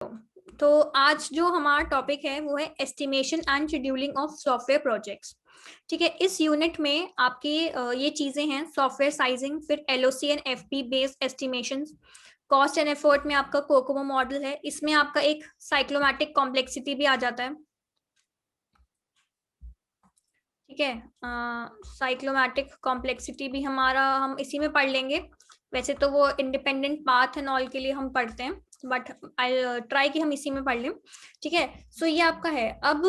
तो आज जो हमारा टॉपिक है वो है estimation and scheduling of software projects. ठीक है, इस यूनिट में आपकी ये चीजें हैं: सॉफ्टवेयर साइजिंग, फिर LOC and FP based estimations, cost and effort में आपका कोकोमो मॉडल है, इसमें आपका एक साइक्लोमैटिक कॉम्प्लेक्सिटी भी आ जाता है। ठीक है, साइक्लोमैटिक कॉम्प्लेक्सिटी भी हम इसी में पढ़ लेंगे। वैसे तो वो इंडिपेंडेंट पाथ एंड ऑल के लिए हम पढ़ते हैं, बट आई ट्राई कि हम इसी में पढ़ लें। ठीक है, सो ये आपका है। अब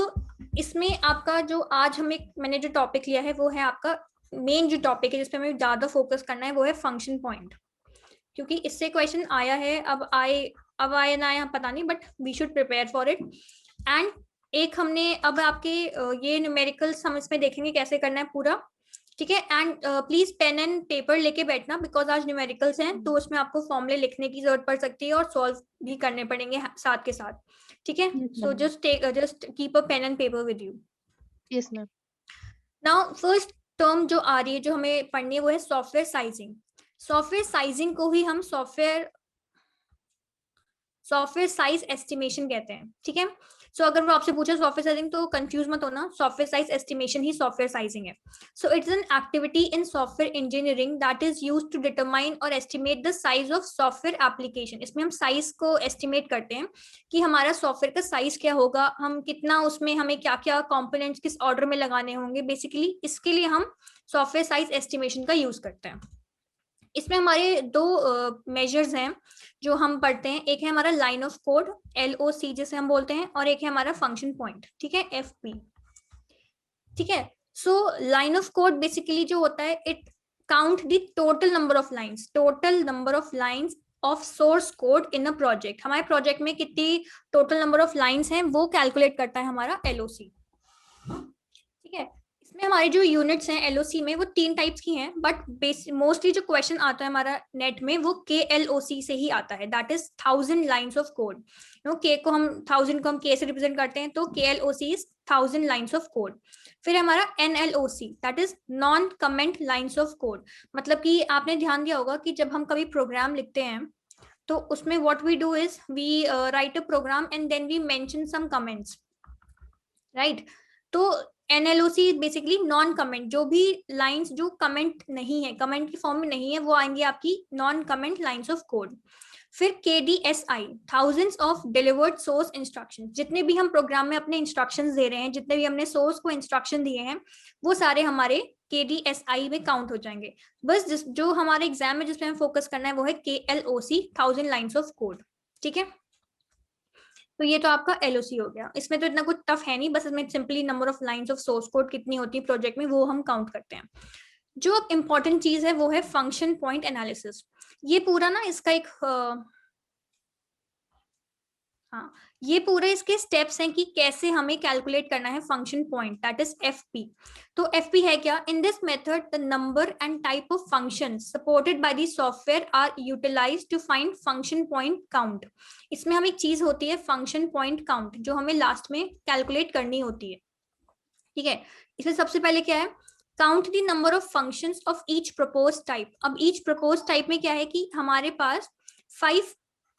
इसमें आपका जो आज मैंने जो टॉपिक लिया है वो है आपका मेन जो टॉपिक है जिसपे हमें ज्यादा फोकस करना है, वो है फंक्शन पॉइंट। क्योंकि इससे क्वेश्चन आया है, अब आए ना आया पता नहीं, but we should prepare for it. And एक हमने अब आपके ये न्यूमेरिकल्स हम इसमें देखेंगे कैसे करना है पूरा। ठीक है, and please pen and paper लेके बैठना, बिकॉज आज न्यूमेरिकल्स हैं तो उसमें आपको फॉर्मूले लिखने की जरूरत पड़ सकती है और सॉल्व भी करने पड़ेंगे साथ के साथ। ठीक है, so just keep a pen and paper with you. Yes ma'am. Now first term जो आ रही है जो हमें पढ़नी है वो है सॉफ्टवेयर साइजिंग। सॉफ्टवेयर साइजिंग को ही हम सॉफ्टवेयर साइज एस्टिमेशन कहते हैं। ठीक है, सो अगर वो आपसे पूछे सॉफ्टवेयर साइजिंग तो कंफ्यूज मत होना, सॉफ्टवेयर साइज एस्टिमेशन ही सॉफ्टवेयर साइजिंग है। So it's an activity in software engineering that is used to determine और estimate the size of software application. इसमें हम साइज को एस्टिमेट करते हैं कि हमारा सॉफ्टवेयर का साइज क्या होगा, हम कितना उसमें हमें क्या क्या कॉम्पोनेंट्स किस ऑर्डर में लगाने होंगे। बेसिकली इसके लिए हम सॉफ्टवेयर साइज एस्टिमेशन का यूज करते हैं। इसमें हमारे दो मेजर्स हैं जो हम पढ़ते हैं। एक है हमारा लाइन ऑफ कोड, LOC जिसे हम बोलते हैं, और एक है हमारा फंक्शन पॉइंट। ठीक है, FP। ठीक है, so line of code basically जो होता है, it count the total number of lines of source code in a project. हमारे प्रोजेक्ट में कितनी टोटल नंबर ऑफ लाइंस हैं वो कैलकुलेट करता है हमारा LOC। ठीक है, इसमें हमारी जो यूनिट्स हैं LOC में वो 3 टाइप्स की हैं, बट मोस्टली जो क्वेश्चन आता है हमारा नेट में वो KLOC से ही आता है, that is 1000 lines of code. के को हम 1000 को हम K से रिप्रेजेंट करते हैं, तो KLOC is 1000 lines of code. फिर हमारा NLOC that is non comment lines of code. मतलब कि आपने ध्यान दिया होगा कि जब हम कभी प्रोग्राम लिखते हैं तो उसमें what we do is we write a program and then we mention some comments, right. तो NLOC बेसिकली नॉन कमेंट, जो भी लाइंस जो कमेंट नहीं है, कमेंट की फॉर्म में नहीं है, वो आएंगे आपकी non comment lines of code. फिर KDSI, thousands of delivered source instruction. जितने भी हम प्रोग्राम में अपने इंस्ट्रक्शंस दे रहे हैं, जितने भी हमने सोर्स को इंस्ट्रक्शन दिए हैं, वो सारे हमारे KDSI में काउंट हो जाएंगे। बस जो हमारे एग्जाम में जिसमें हमें फोकस करना है वो है KLOC, 1000 लाइंस ऑफ कोड। ठीक है, तो ये तो आपका LOC हो गया। इसमें तो इतना कुछ टफ है नहीं, बस इसमें simply number of lines of source code कितनी होती है प्रोजेक्ट में वो हम काउंट करते हैं। जो अब इंपॉर्टेंट चीज है वो है फंक्शन पॉइंट एनालिसिस। ये पूरा ना इसका एक हाँ, ये पूरे इसके स्टेप्स हैं कि कैसे हमें कैलकुलेट करना है function point, that is FP। तो FP है क्या? In this method the number and type of functions supported by the software are utilised to find function point count. इसमें हम एक चीज होती है फंक्शन पॉइंट काउंट, जो हमें लास्ट में कैलकुलेट करनी होती है। ठीक है, इसमें सबसे पहले क्या है? Count the number of functions of each propose type. अब ईच प्रपोज टाइप में क्या है कि हमारे पास 5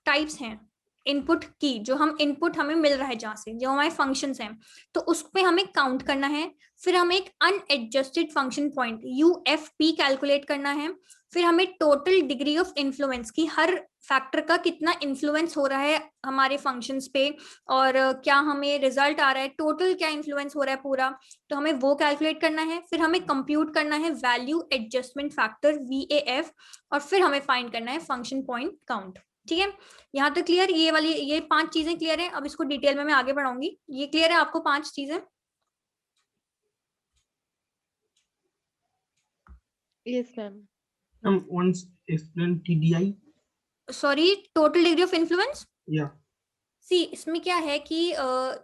टाइप्स हैं इनपुट की, जो हम इनपुट हमें मिल रहा है जहां से, जो हमारे फंक्शंस हैं, तो उस पे हमें काउंट करना है। फिर हमें एक unadjusted function point UFP calculate करना है। फिर हमें टोटल डिग्री ऑफ इन्फ्लुएंस की, हर फैक्टर का कितना इन्फ्लुएंस हो रहा है हमारे फंक्शंस पे, और क्या हमें रिजल्ट आ रहा है, टोटल क्या इन्फ्लुएंस हो रहा है पूरा, तो हमें वो कैलकुलेट करना है। फिर हमें कंप्यूट करना है वैल्यू एडजस्टमेंट फैक्टर VAF, और फिर हमें फाइंड करना है फंक्शन पॉइंट काउंट। ठीक है, यहाँ तक क्लियर? ये 5 चीजें क्लियर है। अब इसको डिटेल में मैं आगे बढ़ाऊंगी। ये क्लियर है आपको 5 चीजें? Yes ma'am. Once explain TDI. Sorry, total degree of influence. Yeah. सी इसमें क्या है कि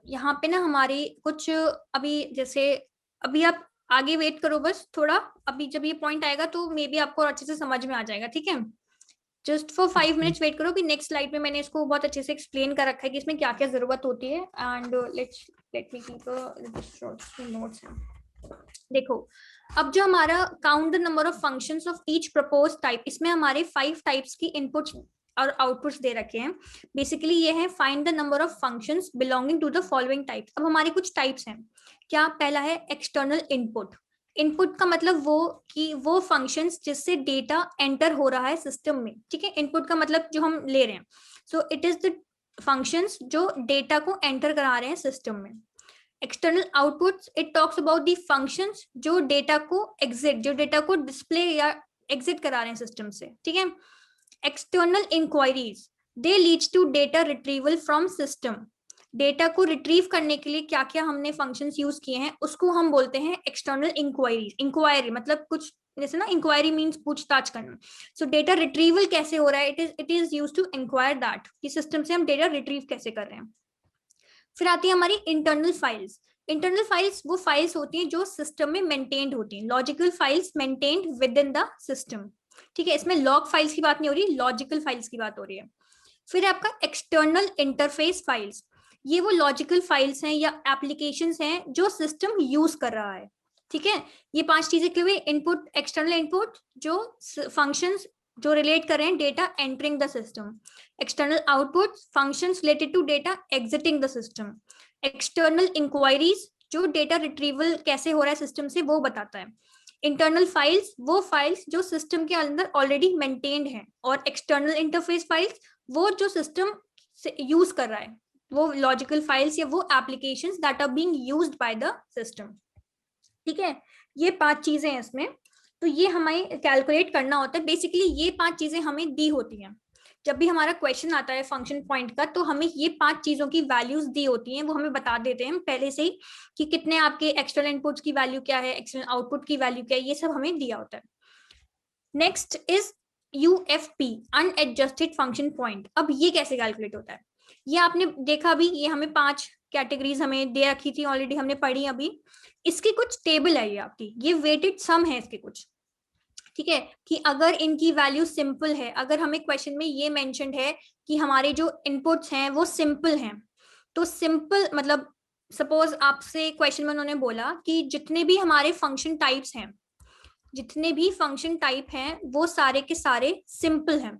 यहाँ पे ना हमारी कुछ अभी जैसे, अभी आप आगे वेट करो बस थोड़ा, अभी जब ये पॉइंट आएगा तो मे बी आपको अच्छे से समझ में आ जाएगा। ठीक है, जस्ट फॉर 5 मिनट्स वेट करो। भी नेक्स्ट स्लाइड में मैंने इसको बहुत अच्छे से एक्सप्लेन कर रखा है कि इसमें क्या क्या जरूरत होती है। And let me keep notes. देखो, अब जो हमारा count the number of functions of each propose type, इसमें हमारे 5 टाइप्स की इनपुट्स और आउटपुट्स दे रखे हैं। बेसिकली ये है find the number of functions belonging to the following types. अब हमारे कुछ टाइप्स हैं। क्या? पहला है एक्सटर्नल इनपुट। इनपुट का मतलब वो कि वो फंक्शंस जिससे डेटा एंटर हो रहा है सिस्टम में, ठीक है। इनपुट का मतलब जो हम ले रहे हैं, so it is the functions जो डेटा को एंटर करा रहे हैं सिस्टम में। External outputs, it talks about the functions जो डेटा को एग्जिट, जो डेटा को डिस्प्ले या एग्जिट करा रहे हैं सिस्टम से, ठीक है। External inquiries, they leads to data retrieval from system. Data को रिट्रीव करने के लिए क्या क्या हमने फंक्शंस यूज किए हैं उसको हम बोलते हैं एक्सटर्नल इंक्वायरीज। इंक्वायरी मतलब कुछ जैसे ना, इंक्वायरी मींस पूछताछ करना। सो डेटा रिट्रीवल कैसे हो रहा है, it is used to inquire that कि सिस्टम से हम डेटा रिट्रीव कैसे कर रहे हैं। फिर आती है हमारी इंटरनल फाइल्स। इंटरनल फाइल्स वो फाइल्स होती हैं जो सिस्टम में मेंटेन्ड होती हैं, logical files maintained within the system, ठीक है। इसमें लॉग फाइल्स की बात नहीं हो रही, लॉजिकल फाइल्स की बात हो रही है। फिर आपका एक्सटर्नल इंटरफेस फाइल्स, ये वो लॉजिकल फाइल्स हैं या एप्लीकेशंस हैं जो सिस्टम यूज कर रहा है, ठीक है। ये 5 चीजें क्लियर हुई। इनपुट, एक्सटर्नल इनपुट जो फंक्शंस जो रिलेट कर रहे हैं data entering the system. External output, functions related to data exiting the system. External inquiries, जो डेटा रिट्रीवल कैसे हो रहा है सिस्टम से वो बताता है। इंटरनल फाइल्स, वो फाइल्स जो सिस्टम के अंदर ऑलरेडी मेंटेन्ड हैं। और एक्सटर्नल इंटरफेस फाइल्स, वो जो सिस्टम से यूज कर रहा है, वो लॉजिकल फाइल्स या वो applications that are being used by the system, ठीक है। ये 5 चीजें हैं इसमें। तो ये हमें कैलकुलेट करना होता है। बेसिकली ये 5 चीजें हमें दी होती हैं। जब भी हमारा क्वेश्चन आता है फंक्शन पॉइंट का, तो हमें ये 5 चीजों की वैल्यूज दी होती हैं, वो हमें बता देते हैं पहले से ही कि कितने आपके एक्सटर्नल इनपुट्स की वैल्यू क्या है, एक्सटर्नल आउटपुट की वैल्यू क्या है, ये सब हमें दिया होता है। Next is UFP, unadjusted function point. अब ये कैसे कैलकुलेट होता है, ये आपने देखा भी, ये हमें 5 कैटेगरीज हमें दे रखी थी ऑलरेडी, हमने पढ़ी अभी। इसकी कुछ टेबल है ये आपकी, ये वेटेड सम है इसके कुछ, ठीक है। कि अगर इनकी वैल्यू सिंपल है, अगर हमें क्वेश्चन में ये मेंशन्ड है कि हमारे जो इनपुट्स हैं वो सिंपल हैं, तो सिंपल मतलब सपोज आपसे क्वेश्चन में उन्होंने बोला कि जितने भी हमारे फंक्शन टाइप्स हैं, जितने भी फंक्शन टाइप हैं वो सारे के सारे सिंपल हैं,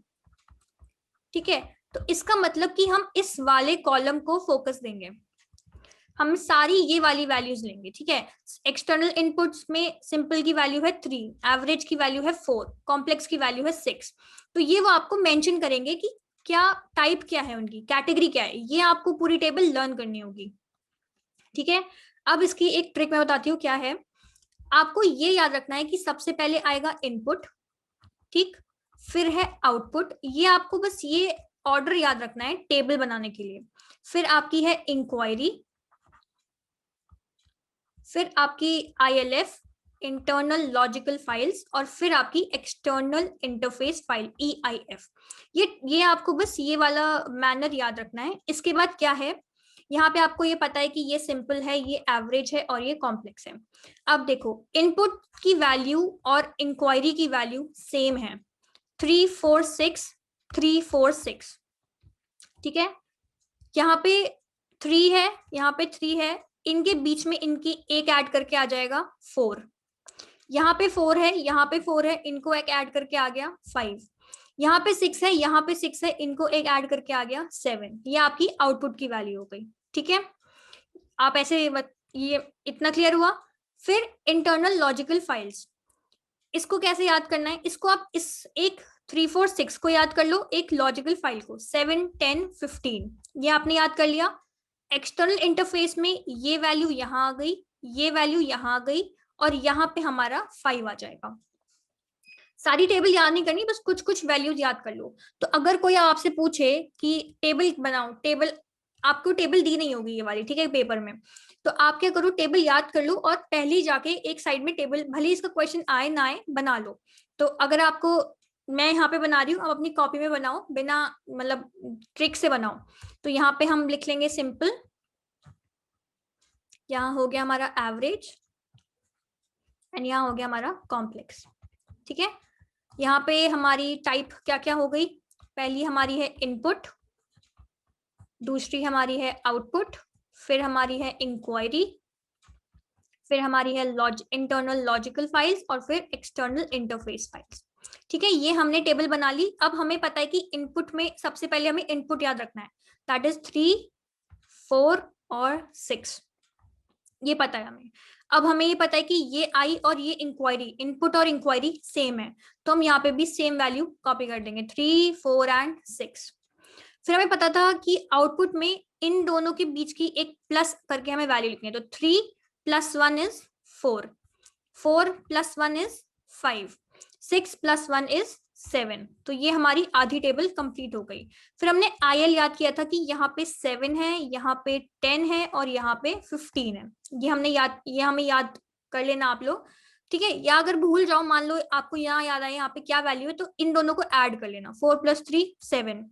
ठीक है। तो इसका मतलब कि हम इस वाले कॉलम को फोकस देंगे, हम सारी ये वाली वैल्यूज लेंगे, ठीक है। एक्सटर्नल इनपुट्स में सिंपल की वैल्यू है 3, एवरेज की वैल्यू है 4, कॉम्प्लेक्स की वैल्यू है 6। तो ये वो आपको मेंशन करेंगे कि क्या टाइप क्या है, उनकी कैटेगरी क्या है, ये आपको पूरी टेबल लर्न करनी होगी, ठीक है। अब इसकी एक ट्रिक मैं बताती हूँ क्या है। आपको ये याद रखना है कि सबसे पहले आएगा इनपुट, ठीक, फिर है आउटपुट। ये आपको बस ये ऑर्डर याद रखना है टेबल बनाने के लिए। फिर आपकी है इंक्वायरी, फिर आपकी ILF, इंटरनल लॉजिकल फाइल्स, और फिर आपकी एक्सटर्नल इंटरफेस फाइल EIF। ये आपको बस ये वाला मैनर याद रखना है। इसके बाद क्या है, यहाँ पे आपको ये पता है कि ये सिंपल है, ये एवरेज है और ये कॉम्प्लेक्स है। अब देखो इनपुट की वैल्यू और इंक्वायरी की वैल्यू सेम है, 3 4 6 3 4 6, ठीक है। यहाँ पे 3 है, यहाँ पे 3 है, इनके बीच में इनकी एक ऐड करके आ जाएगा 4। यहाँ पे 4 है, यहाँ पे 4 है, इनको एक ऐड करके आ गया 5। यहाँ पे 6 है, यहाँ पे 6 है, इनको एक ऐड करके आ गया 7। ये आपकी आउटपुट की वैल्यू हो गई, ठीक है। आप ऐसे ये इतना क्लियर हुआ। फिर इंटरनल लॉजिकल फाइल्स, इसको कैसे याद करना है, इसको आप इस एक 3 4 6 को याद कर लो, एक लॉजिकल फाइल को 7 10 15, ये आपने याद कर लिया। एक्सटर्नल इंटरफेस में ये वैल्यू यहाँ आ गई, ये वैल्यू यहाँ आ गई, और यहाँ पे हमारा 5 आ जाएगा। सारी टेबल याद नहीं करनी, बस कुछ कुछ वैल्यूज याद कर लो। तो अगर कोई आपसे पूछे कि टेबल बनाओ, टेबल आपको टेबल दी नहीं होगी ये वाली, ठीक है, पेपर में, तो आप क्या करो, टेबल याद कर लो और पहले जाके एक साइड में टेबल, भले इसका क्वेश्चन आए ना आए, बना लो। तो अगर आपको, मैं यहाँ पे बना रही हूँ, आप अपनी कॉपी में बनाओ, बिना मतलब ट्रिक से बनाओ। तो यहाँ पे हम लिख लेंगे सिंपल, यहाँ हो गया हमारा एवरेज, एंड यहाँ हो गया हमारा कॉम्प्लेक्स, ठीक है। यहाँ पे हमारी टाइप क्या क्या हो गई, पहली हमारी है इनपुट, दूसरी हमारी है आउटपुट, फिर हमारी है इंक्वायरी, फिर हमारी है इंटरनल लॉजिकल फाइल्स, और फिर एक्सटर्नल इंटरफेस फाइल्स। ठीक है, ये हमने टेबल बना ली। अब हमें पता है कि इनपुट में सबसे पहले हमें इनपुट याद रखना है, दैट इज 3, 4 और 6, ये पता है हमें। अब हमें ये पता है कि ये आई और ये इंक्वायरी, इनपुट और इंक्वायरी सेम है, तो हम यहाँ पे भी सेम वैल्यू कॉपी कर देंगे, 3, 4 एंड 6। फिर हमें पता था कि आउटपुट में इन दोनों के बीच की एक प्लस करके हमें वैल्यू लिखनी है, तो 3 + 1 इज 4, 4 + 1 इज 5, 6 + 1 इज 7। तो ये हमारी आधी टेबल कंप्लीट हो गई। फिर हमने आईएल याद किया था कि यहाँ पे 7 है, यहाँ पे 10 है और यहाँ पे 15 है। ये हमें याद कर लेना आप लोग, ठीक है। या अगर भूल जाओ, मान लो आपको यहाँ याद आए यहाँ पे क्या वैल्यू है, तो इन दोनों को ऐड कर लेना, 4 + 3 7,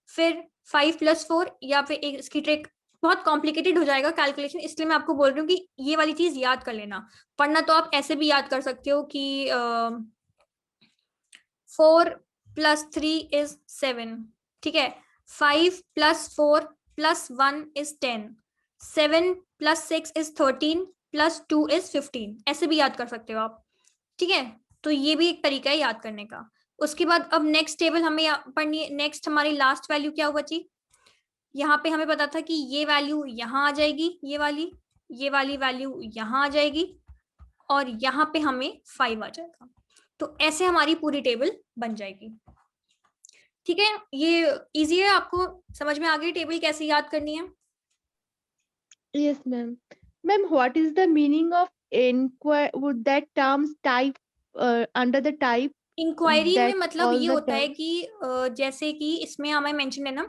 फिर 5 + 4, या फिर एक इसकी ट्रिक बहुत कॉम्प्लिकेटेड हो जाएगा कैलकुलेशन, इसलिए मैं आपको बोल रही हूँ कि ये वाली चीज याद कर लेना। वरना तो आप ऐसे भी याद कर सकते हो कि 4 + 3 इज 7, ठीक है, 5 + 4 + 1 इज 10, 7 + 6 इज 13 + 2 इज 15, ऐसे भी याद कर सकते हो आप, ठीक है। तो ये भी एक तरीका है याद करने का। उसके बाद अब नेक्स्ट टेबल हमें पढ़नी है। नेक्स्ट हमारी लास्ट वैल्यू क्या हुआ जी, यहाँ पे हमें पता था कि ये वैल्यू यहाँ आ जाएगी, ये वाली वैल्यू यहाँ आ जाएगी और यहाँ पे हमें 5 आ जाएगा। तो ऐसे हमारी पूरी टेबल बन जाएगी, ठीक है। ये इजी है, आपको समझ में आ गई टेबल कैसे याद करनी है? Yes, ma'am. Ma'am, what is the meaning of inquire? Would that terms type under the type inquiry में that मतलब all ये the होता है terms? कि जैसे कि इसमें हमें मेंशन है ना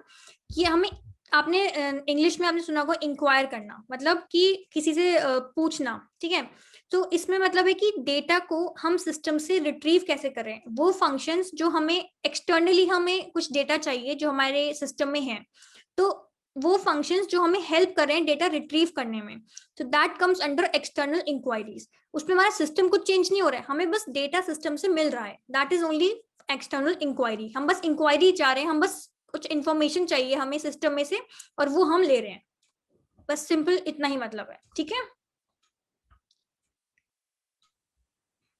कि हमें, आपने इंग्लिश में आपने सुना होगा इंक्वायर करना, मतलब कि किसी से पूछना, ठीक है। तो इसमें मतलब है कि डेटा को हम सिस्टम से रिट्रीव कैसे करें, वो फंक्शंस जो हमें एक्सटर्नली, हमें कुछ डेटा चाहिए जो हमारे सिस्टम में है, तो वो फंक्शंस जो हमें हेल्प कर रहे हैं डेटा रिट्रीव करने में, तो that comes under external inquiries. उसमें हमारा सिस्टम कुछ चेंज नहीं हो रहा है, हमें बस डेटा सिस्टम से मिल रहा है, that is only external inquiry. हम बस इंक्वायरी चाह रहे हैं, हम बस कुछ इंफॉर्मेशन चाहिए हमें सिस्टम में से और वो हम ले रहे हैं, बस सिंपल इतना ही मतलब है, ठीक है।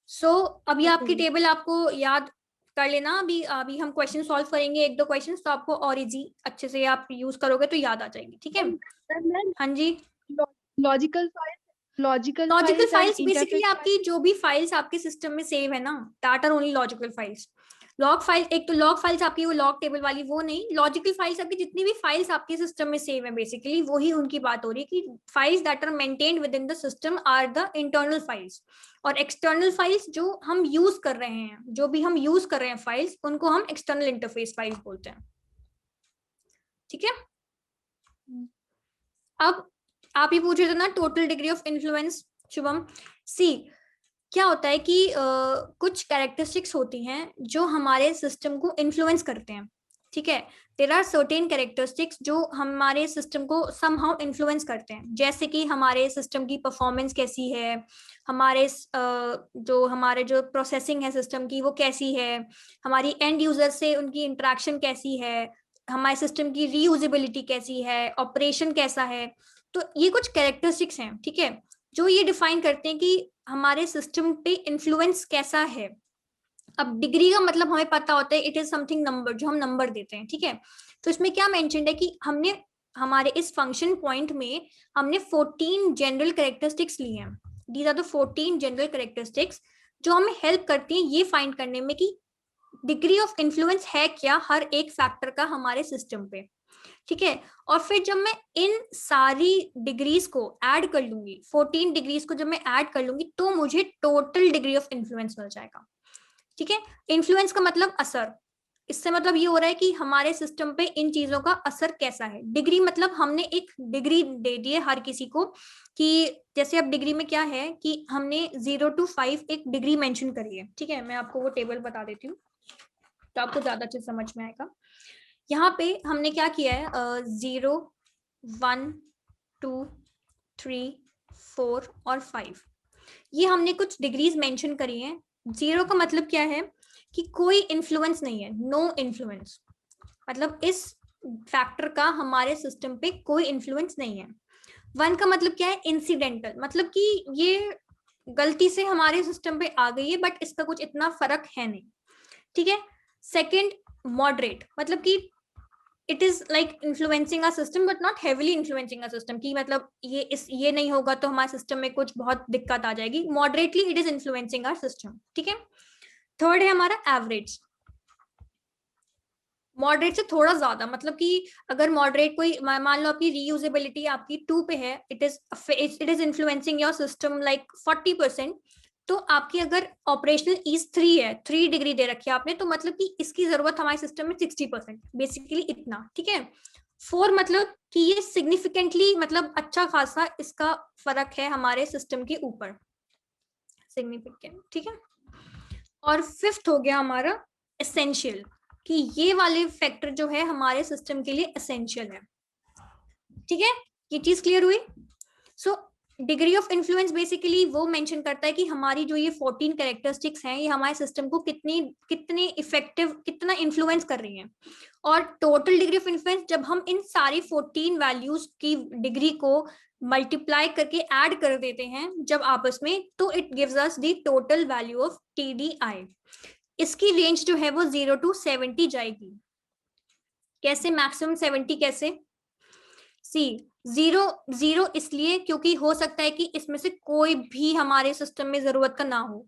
सो अभी Okay, आपकी ma'am. टेबल आपको याद कर लेना। अभी अभी हम क्वेश्चन सॉल्व करेंगे, 1-2 क्वेश्चन, तो आपको और इजी अच्छे से आप यूज करोगे तो याद आ जाएगी, ठीक है। Ma'am, हाँ जी, logical files, logical logical files and files basically interface आपकी जो भी फाइल्स आपके सिस्टम में सेव है ना, that are only logical files. Log file, एक तो लॉग फाइल्स आपकी वो लॉग टेबल वाली, वो नहीं, लॉजिकल फाइल्स आपकी जितनी भी फाइल्स आपके सिस्टम में सेव है बेसिकली वही उनकी बात हो रही है कि files that are maintained within the system are the internal files, और एक्सटर्नल फाइल्स जो हम यूज कर रहे हैं, जो भी हम यूज कर रहे हैं फाइल्स, उनको हम एक्सटर्नल इंटरफेस फाइल्स बोलते हैं, ठीक है। अब आप ही पूछ रहे थे ना total degree of influence, Shubham. See, क्या होता है कि कुछ कैरेक्टरिस्टिक्स होती हैं जो हमारे सिस्टम को इन्फ्लुएंस करते हैं, ठीक है। देयर आर सर्टेन कैरेक्टरिस्टिक्स जो हमारे सिस्टम को समहाउ इन्फ्लुएंस करते हैं, जैसे कि हमारे सिस्टम की परफॉर्मेंस कैसी है, हमारे जो प्रोसेसिंग है सिस्टम की वो कैसी है, हमारी एंड यूजर से उनकी इंटरेक्शन कैसी है, हमारे सिस्टम की रीयूजेबिलिटी कैसी है, ऑपरेशन कैसा है। तो ये कुछ कैरेक्टरिस्टिक्स हैं, ठीक है, जो ये डिफाइन करते हैं कि हमारे सिस्टम पे इन्फ्लुएंस कैसा है। अब डिग्री का मतलब हमें पता होता है, इट इज समथिंग नंबर, जो हम नंबर देते हैं, ठीक है। तो इसमें क्या मेंशन्ड है कि हमने हमारे इस फंक्शन पॉइंट में हमने 14 जनरल कैरेक्टरिस्टिक्स ली हैं। These are the 14 general characteristics जो हमें हेल्प करती हैं ये फाइंड करने में कि डिग्री ऑफ इन्फ्लुएंस है क्या हर एक फैक्टर का हमारे सिस्टम पे, ठीक है। और फिर जब मैं इन सारी डिग्रीज को ऐड कर लूंगी, 14 डिग्रीज को जब मैं ऐड कर लूंगी, तो मुझे टोटल डिग्री ऑफ इन्फ्लुएंस मिल जाएगा, ठीक है। इन्फ्लुएंस का मतलब असर, इससे मतलब ये हो रहा है कि हमारे सिस्टम पे इन चीजों का असर कैसा है। डिग्री मतलब हमने एक डिग्री दे दी है हर किसी को, कि जैसे अब डिग्री में क्या है कि हमने 0 to 5 एक डिग्री मेंशन करी है, ठीक है। मैं आपको वो टेबल बता देती हूँ तो आपको ज्यादा अच्छे समझ में आएगा। यहाँ पे हमने क्या किया है, 0, 1, 2, 3, 4 और 5, ये हमने कुछ डिग्रीज मेंशन करी हैं। 0 का मतलब क्या है कि कोई इन्फ्लुएंस नहीं है, नो इन्फ्लुएंस, मतलब इस फैक्टर का हमारे सिस्टम पे कोई इन्फ्लुएंस नहीं है। 1 का मतलब क्या है, इंसिडेंटल, मतलब कि ये गलती से हमारे सिस्टम पे आ गई है बट इसका कुछ इतना फर्क है नहीं। ठीक है। सेकंड, मॉडरेट, मतलब कि it is like influencing a system but not heavily influencing a system, कि मतलब ये नहीं होगा तो हमारे सिस्टम में कुछ बहुत दिक्कत आ जाएगी। Moderately it is influencing our system, ठीक है। थर्ड है हमारा एवरेज। मॉडरेट से थोड़ा ज्यादा, मतलब कि अगर मॉडरेट कोई मान लो आपकी रीयूजेबिलिटी आपकी 2 पे है, it is influencing your system like 40%, तो आपकी अगर ऑपरेशनल ईज 3 है, 3 डिग्री दे रखी है आपने, तो मतलब कि इसकी जरूरत हमारे सिस्टम में 60%, बेसिकली इतना, ठीक है। 4 मतलब कि ये सिग्निफिकेंटली, मतलब अच्छा खासा इसका फर्क है हमारे सिस्टम के ऊपर, सिग्निफिकेंट, ठीक है। और फिफ्थ हो गया हमारा एसेंशियल, कि ये वाले फैक्टर जो है हमारे सिस्टम के लिए एसेंशियल है, ठीक है। ये चीज क्लियर हुई। So degree of influence basically वो मेंशन करता है कि हमारी जो ये 14 कैरेक्टरिस्टिक्स हैं, ये हमारे सिस्टम को कितनी इफेक्टिव, कितना इन्फ्लुएंस कर रही हैं। और टोटल डिग्री ऑफ इन्फ्लुएंस, जब हम इन सारी 14 वैल्यूज की डिग्री को मल्टीप्लाई करके ऐड कर देते हैं जब आपस में, तो it gives us the total value of TDI। इसकी रेंज जो है वो 0 to 70 जाएगी। कैसे मैक्सिमम 70 कैसे? सी, 0 इसलिए क्योंकि हो सकता है कि इसमें से कोई भी हमारे सिस्टम में जरूरत का ना हो,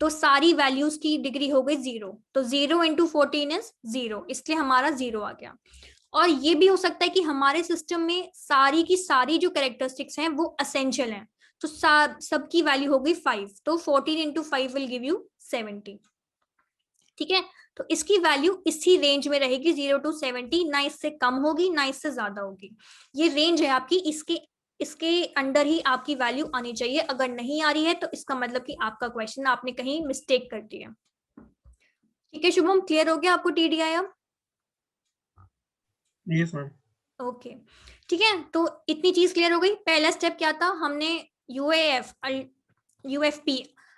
तो सारी वैल्यूज की डिग्री हो गई 0, तो 0 into 14 इज 0, इसलिए हमारा 0 आ गया। और ये भी हो सकता है कि हमारे सिस्टम में सारी की सारी जो कैरेक्टरिस्टिक्स हैं वो एसेंशियल हैं, तो सबकी वैल्यू हो गई 5, तो 14 into 5 विल गिव यू 70, ठीक है। तो इसकी वैल्यू इसी रेंज में रहेगी 0 to 70, ना इससे कम होगी ना इससे ज्यादा होगी। ये रेंज है आपकी, इसके अंडर ही आपकी वैल्यू आनी चाहिए। अगर नहीं आ रही है तो इसका मतलब कि आपका क्वेश्चन आपने कहीं मिस्टेक कर दिया। ठीक है शुभम, क्लियर हो गया आपको TDI अब? Yes, ma'am. ओके, ठीक है। तो इतनी चीज क्लियर हो गई। पहला स्टेप क्या था, हमने UFP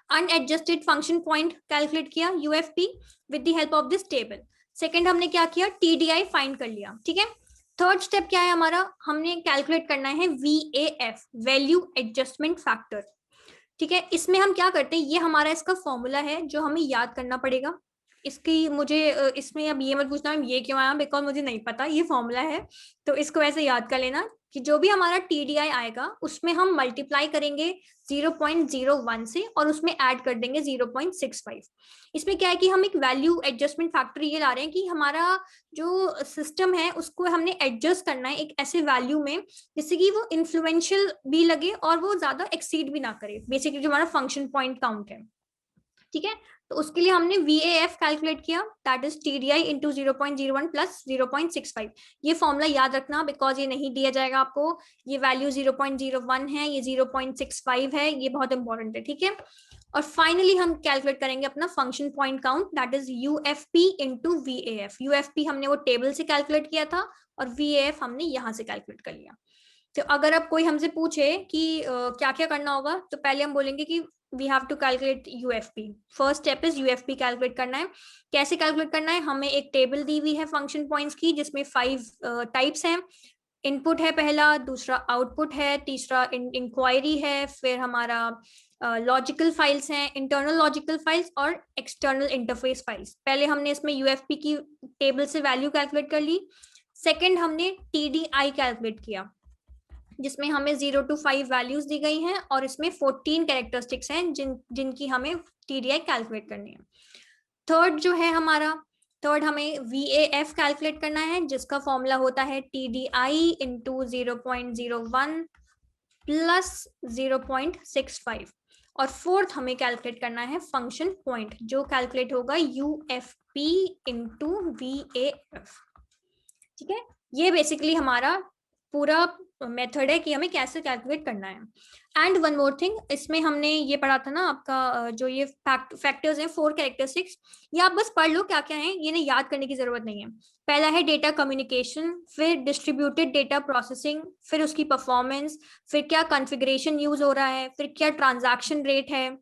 unadjusted function point calculate किया, UFP with the help of this table. Second हमने क्या किया, TDI फाइंड कर लिया, ठीक है। थर्ड स्टेप क्या है हमारा, हमने कैलकुलेट करना है VAF, वैल्यू एडजस्टमेंट फैक्टर, ठीक है। इसमें हम क्या करते हैं, ये हमारा इसका फॉर्मूला है जो हमें याद करना पड़ेगा। इसकी मुझे इसमें अब ये मत पूछना ये क्यों आया, बिकॉज मुझे नहीं पता, ये फॉर्मूला है, तो इसको ऐसे याद कर लेना कि जो भी हमारा TDI आएगा उसमें हम मल्टीप्लाई करेंगे 0.01 से और उसमें ऐड कर देंगे 0.65। इसमें क्या है कि हम एक वैल्यू एडजस्टमेंट फैक्टर ये ला रहे हैं कि हमारा जो सिस्टम है उसको हमने एडजस्ट करना है एक ऐसे वैल्यू में जिससे कि वो इन्फ्लुएंशियल भी लगे और वो ज्यादा एक्सीड भी ना करे, बेसिकली जो हमारा फंक्शन पॉइंट काउंट है, ठीक है। तो उसके लिए हमने VAF कैलकुलेट किया, that is TDI into 0.01 plus 0.65। ये फॉर्मूला याद रखना बिकॉज ये नहीं दिया जाएगा आपको। ये वैल्यू 0.01 है, ये 0.65 है, ये बहुत इंपॉर्टेंट है, ठीक है। और फाइनली हम कैलकुलेट करेंगे अपना function point count, that is UFP into VAF। UFP हमने वो टेबल से कैलकुलेट किया था और VAF हमने यहाँ से कैलकुलेट कर लिया। तो अगर अब कोई हमसे पूछे कि क्या क्या करना होगा, तो पहले हम बोलेंगे कि we have to calculate UFP। First step is UFP calculate करना है। कैसे कैलकुलेट करना है, हमें एक टेबल दी हुई है फंक्शन पॉइंट्स की जिसमें 5 टाइप्स हैं। इनपुट है पहला, दूसरा आउटपुट है, तीसरा इंक्वायरी है, फिर हमारा लॉजिकल फाइल्स हैं, इंटरनल लॉजिकल फाइल्स और एक्सटर्नल इंटरफेस फाइल्स। पहले हमने इसमें UFP की टेबल से वैल्यू कैलकुलेट कर ली। सेकेंड हमने TDI कैलकुलेट किया जिसमें हमें 0 to 5 वैल्यूज दी गई हैं और इसमें 14 कैरेक्टरिस्टिक्स हैं जिनकी हमें TDI कैलकुलेट करनी है। थर्ड जो है हमारा, थर्ड हमें VAF कैलकुलेट करना है जिसका फॉर्मूला होता है TDI into 0.01 plus 0.65। और फोर्थ हमें कैलकुलेट करना है फंक्शन पॉइंट जो कैलकुलेट होगा UFP into VAF, ठीक है। ये बेसिकली हमारा पूरा मेथड है कि हमें कैसे कैलकुलेट करना है। एंड वन मोर थिंग, इसमें हमने ये पढ़ा था ना आपका जो ये फैक्टर्स हैं 4 कैरेक्टरिस्टिक्स, ये आप बस पढ़ लो क्या क्या है, ये याद करने की जरूरत नहीं है। पहला है डेटा कम्युनिकेशन, फिर डिस्ट्रीब्यूटेड डेटा प्रोसेसिंग, फिर उसकी परफॉर्मेंस, फिर क्या कॉन्फ़िगरेशन यूज हो रहा है, फिर क्या ट्रांजैक्शन रेट है,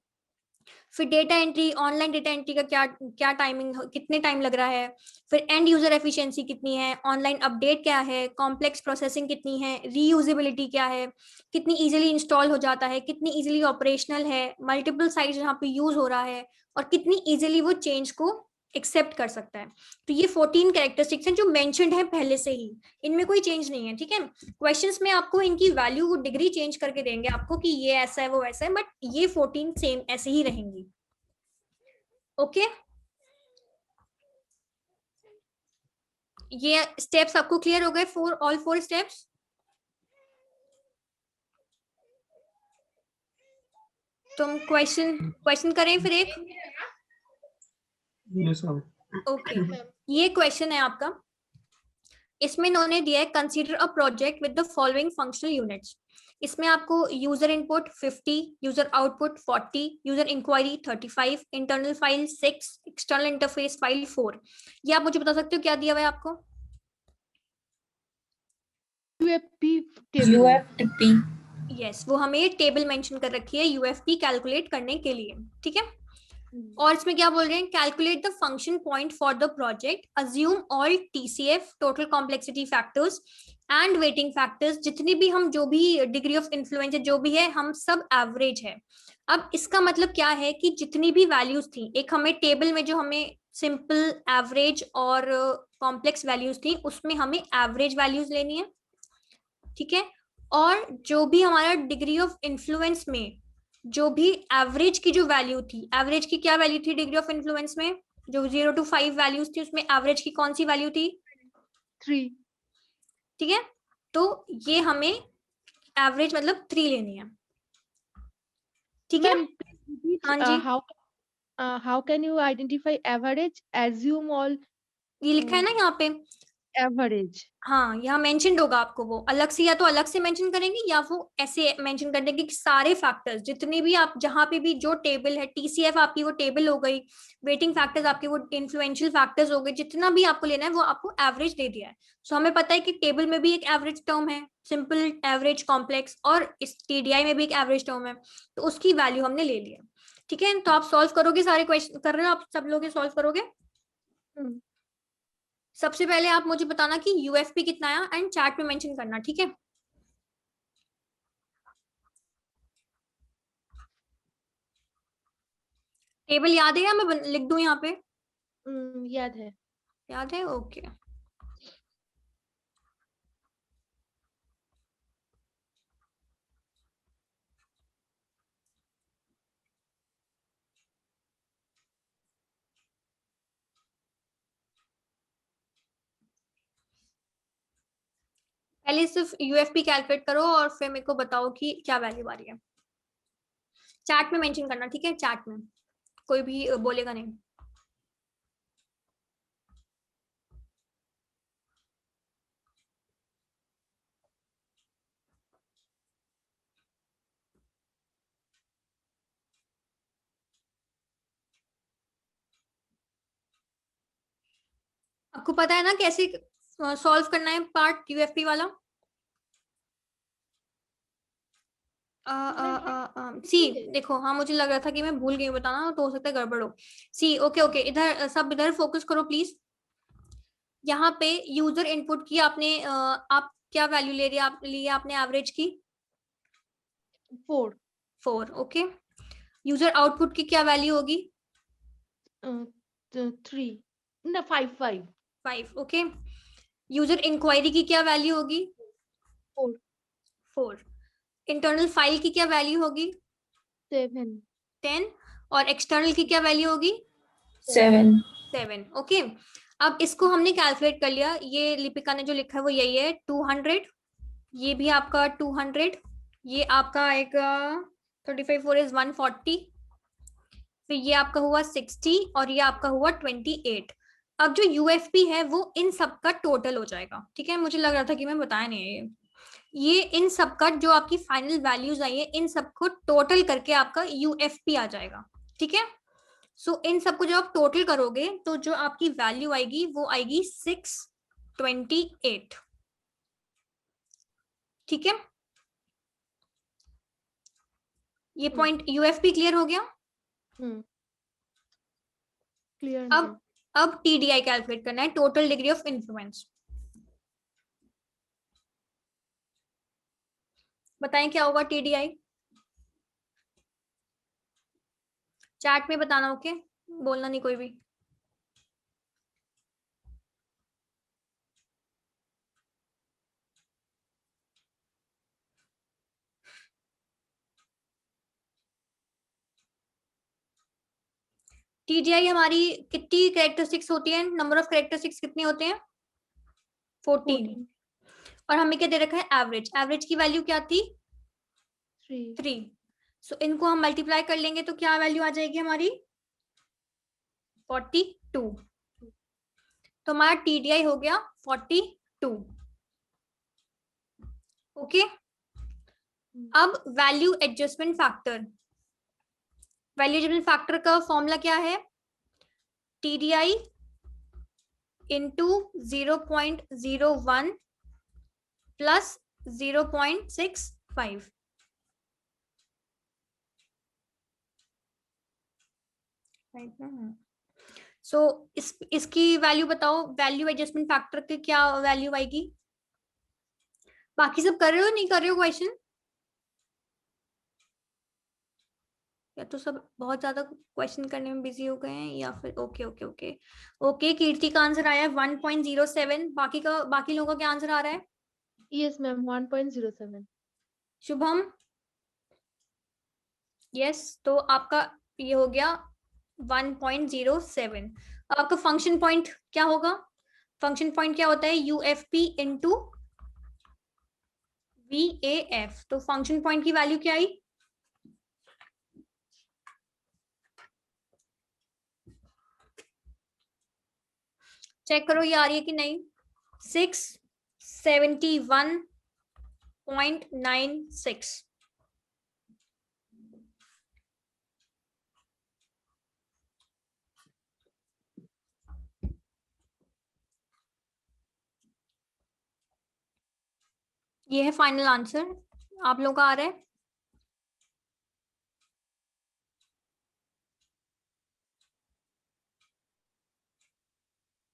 फिर data entry, online data entry का क्या टाइमिंग, कितने टाइम लग रहा है, फिर एंड यूजर एफिशिएंसी कितनी है, ऑनलाइन अपडेट क्या है, कॉम्प्लेक्स प्रोसेसिंग कितनी है, रीयूजेबिलिटी क्या है, कितनी इजीली इंस्टॉल हो जाता है, कितनी इजीली ऑपरेशनल है, मल्टीपल साइट्स जहाँ पे यूज हो रहा है और कितनी इजीली वो चेंज को एक्सेप्ट कर सकता है। तो ये 14 कैरेक्टरिस्टिक्स हैं जो मेंशन्ड है पहले से ही, इनमें कोई चेंज नहीं है, ठीक है। क्वेश्चंस में आपको इनकी वैल्यू डिग्री चेंज करके देंगे आपको कि ये ऐसा है वो वैसा है, बट ये 14 सेम ऐसे ही रहेंगी। ओके, ये स्टेप्स आपको क्लियर हो गए, ऑल 4 स्टेप्स। तुम क्वेश्चन करें फिर एक। Yes, sir. ओके, ये क्वेश्चन है आपका, इसमें इन्होंने दिया है consider a project with the following functional units. इसमें आपको user input 50, user output 40, user inquiry 35, internal file 6, external interface file 4। ये आप मुझे बता सकते हो क्या दिया हुआ है आपको? UFP table. UFP। यस, वो हमें ये टेबल मेंशन कर रखी है यूएफपी कैलकुलेट करने के लिए, ठीक है। और इसमें क्या बोल रहे हैं, calculate the function point for the project, assume all TCF total complexity factors and waiting factors, जितनी भी हम जो भी डिग्री ऑफ इन्फ्लुएंस है जो भी है हम सब एवरेज है। अब इसका मतलब क्या है कि जितनी भी वैल्यूज थी, एक हमें टेबल में जो हमें सिंपल एवरेज और कॉम्प्लेक्स वैल्यूज थी उसमें हमें एवरेज वैल्यूज लेनी है, ठीक है। और जो भी हमारा डिग्री ऑफ इन्फ्लुएंस में जो भी एवरेज की जो वैल्यू थी, एवरेज की क्या वैल्यू थी डिग्री ऑफ इन्फ्लुएंस में, जो 0 to 5 वैल्यूज थी उसमें एवरेज की कौन सी वैल्यू थी? 3। ठीक है, तो ये हमें एवरेज मतलब 3 लेनी है, ठीक है। मैम हाँ जी, how can you identify average? Assume all ये लिखा है ना यहाँ पे। average. हाँ, यहाँ मेंशन्ड होगा आपको, वो अलग से या तो अलग से मेंशन करेंगे या वो ऐसे मेंशन कर देंगे कि सारे फैक्टर्स जितने भी आप जहाँ पे भी जो टेबल है, टीसीएफ आपकी वो टेबल हो गई, वेटिंग फैक्टर्स आपके वो इन्फ्लुएंशियल फैक्टर्स हो गए, जितना भी आपको लेना है वो आपको एवरेज दे दिया है। सो हमें पता है कि टेबल में भी एक एवरेज टर्म है, सिंपल, एवरेज, कॉम्प्लेक्स, और इस टीडीआई में भी एक एवरेज टर्म है, तो उसकी वैल्यू हमने ले लिया, ठीक है। तो आप सॉल्व करोगे, सारे क्वेश्चन कर रहे हो आप सब लोग, सॉल्व करोगे। सबसे पहले आप मुझे बताना कि यूएफपी कितना आया एंड चैट में मेंशन करना, ठीक है। टेबल याद है या मैं लिख दूं यहाँ पे? याद है। याद है, ओके। पहले सिर्फ यूएफपी कैलकुलेट करो और फिर मेरे को बताओ कि क्या वैल्यू आ रही है। चैट में मेंशन करना, ठीक है, चैट में, कोई भी बोलेगा नहीं। आपको पता है ना कैसे सॉल्व करना है पार्ट यूएफपी वाला? सी देखो, हाँ मुझे लग रहा था कि मैं भूल गई बताना, तो हो सकता है गड़बड़ हो। सी ओके ओके, इधर सब इधर फोकस करो प्लीज। यहाँ पे यूजर इनपुट की आपने आप क्या वैल्यू ले रही है, आप ली है आपने एवरेज की 4। 4, ओके। यूजर आउटपुट की क्या वैल्यू होगी? 3 ना 5 5, ओके। यूजर इंक्वायरी की क्या वैल्यू होगी? 4 4। इंटरनल फाइल की क्या वैल्यू होगी? 7 10। और एक्सटर्नल की क्या वैल्यू होगी? 7। 7, ओके। अब इसको हमने कैलकुलेट कर लिया, ये लिपिका ने जो लिखा है वो यही है 200, ये भी आपका 200, ये आपका आएगा 35 4 इज 140, फिर ये आपका हुआ 60 और ये आपका हुआ 28। अब जो यूएफपी है वो इन सब का टोटल हो जाएगा, ठीक है। मुझे लग रहा था कि मैं बताया नहीं है ये इन सब का जो आपकी फाइनल वैल्यूज आई है इन सबको टोटल करके आपका यूएफपी आ जाएगा, ठीक है। सो इन सबको जब आप टोटल करोगे तो जो आपकी वैल्यू आएगी वो आएगी 628, ठीक है। ये पॉइंट यूएफपी क्लियर हो गया। क्लियर। अब टीडीआई कैलकुलेट करना है, टोटल डिग्री ऑफ इन्फ्लुएंस। बताएं क्या होगा टीडीआई, चैट में बताना, ओके, बोलना नहीं कोई भी। TDI हमारी कितनी कैरेक्टरिस्टिक्स होती है, नंबर ऑफ कैरेक्टरिस्टिक्स कितने होते हैं? 14। और हमें क्या दे रखा है? एवरेज। एवरेज की वैल्यू क्या थी? 3। सो इनको हम मल्टीप्लाई कर लेंगे तो क्या वैल्यू आ जाएगी हमारी? 42। तो हमारा TDI हो गया 42। ओके। अब value adjustment factor. Value adjustment factor का फॉर्मूला क्या है? TDI into 0.01 plus 0.65। सो इसकी वैल्यू बताओ, वैल्यू एडजस्टमेंट फैक्टर की क्या वैल्यू आएगी? बाकी सब कर रहे हो, नहीं कर रहे हो क्वेश्चन? या तो सब बहुत ज्यादा क्वेश्चन करने में बिजी हो गए हैं, या फिर ओके ओके ओके ओके। कीर्ति का आंसर आया है 1.07। बाकी लोगों का क्या आंसर आ रहा है? Yes, ma'am. 1.07. शुभम? यस, तो आपका ये हो गया 1.07। अब आपका फंक्शन पॉइंट क्या होगा? फंक्शन पॉइंट क्या होता है? UFP into VAF। तो फंक्शन पॉइंट की वैल्यू क्या आई? चेक करो ये आ रही है कि नहीं। 671.96। ये है फाइनल आंसर। आप लोगों का आ रहा है?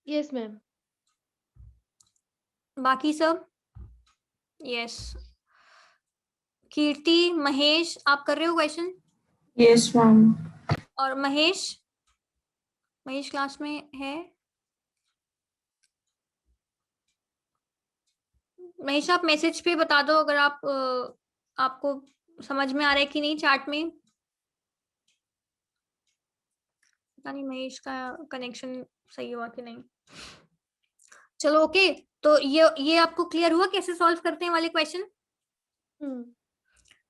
Yes, ma'am. बाकी सब? यस। कीर्ति, महेश, आप कर रहे हो क्वेश्चन? Yes, ma'am. और महेश क्लास में है? महेश आप मैसेज पे बता दो अगर आपको समझ में आ रहा है कि नहीं चैट में। पता नहीं महेश का कनेक्शन सही हुआ कि नहीं। चलो ओके। तो ये आपको क्लियर हुआ कैसे सॉल्व करते हैं वाले क्वेश्चन?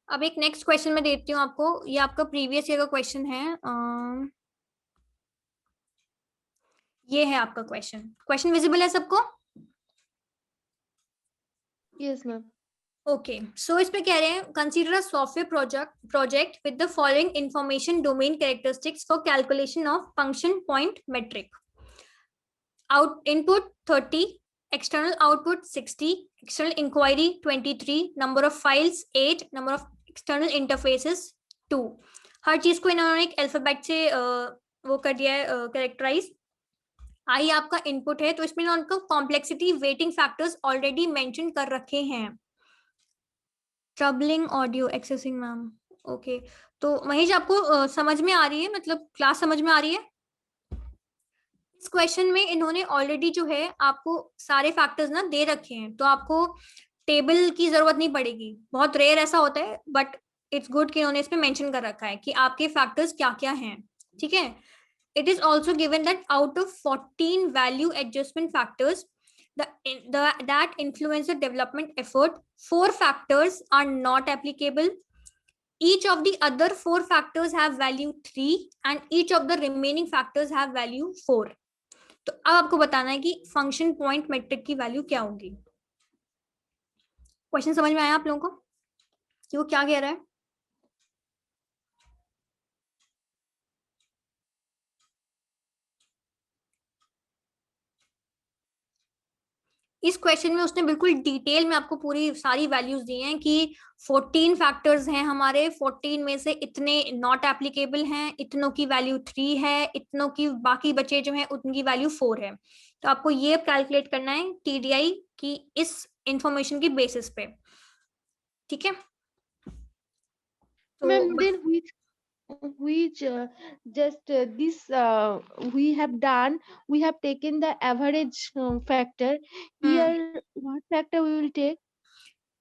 अब एक नेक्स्ट क्वेश्चन मैं देती हूँ आपको। ये आपका प्रीवियस ईयर का क्वेश्चन है। ये है आपका क्वेश्चन विजिबल है सबको? Yes, ma'am. ओके, सो इसमें कह रहे हैं consider a software project with the following information domain characteristics for calculation of function point metric. Input 30, external output 60, external inquiry 23, number of files 8, number of external interfaces 2। हर चीज को इन्होंने एक alphabet से वो कर दिया है कैरेक्टराइज। आई आपका इनपुट है, तो इसमें उनको complexity waiting factors already mention कर रखे हैं। Troubling audio accessing ma'am. Okay, तो महेश आपको समझ में आ रही है, मतलब क्लास समझ में आ रही है? इस क्वेश्चन में इन्होंने ऑलरेडी जो है आपको सारे फैक्टर्स ना दे रखे हैं, तो आपको टेबल की जरूरत नहीं पड़ेगी। बहुत रेयर ऐसा होता है, बट इट्स गुड कि इन्होंने इसमें मेंशन कर रखा है कि आपके फैक्टर्स क्या क्या हैं। ठीक है। It is also given that out of 14 value adjustment factors that influence the development effort, 4 factors are not applicable. Each of the other 4 factors have value 3 and each of the remaining factors have value 4. तो अब आपको बताना है कि function point metric की value क्या होगी। Question समझ में आया आप लोगों को कि वो क्या कह रहा है? इस क्वेश्चन में उसने बिल्कुल डिटेल में आपको पूरी सारी वैल्यूज दी हैं कि 14 फैक्टर्स हैं हमारे, 14 में से इतने नॉट एप्लीकेबल हैं, इतनों की वैल्यू 3 है, इतनों की बाकी बचे जो हैं उनकी वैल्यू 4 है। तो आपको ये कैलकुलेट करना है TDI की इस इंफॉर्मेशन की बेसिस पे। ठीक है। Ma'am, then which just this we have done, we have taken the average factor. Here what factor we will take?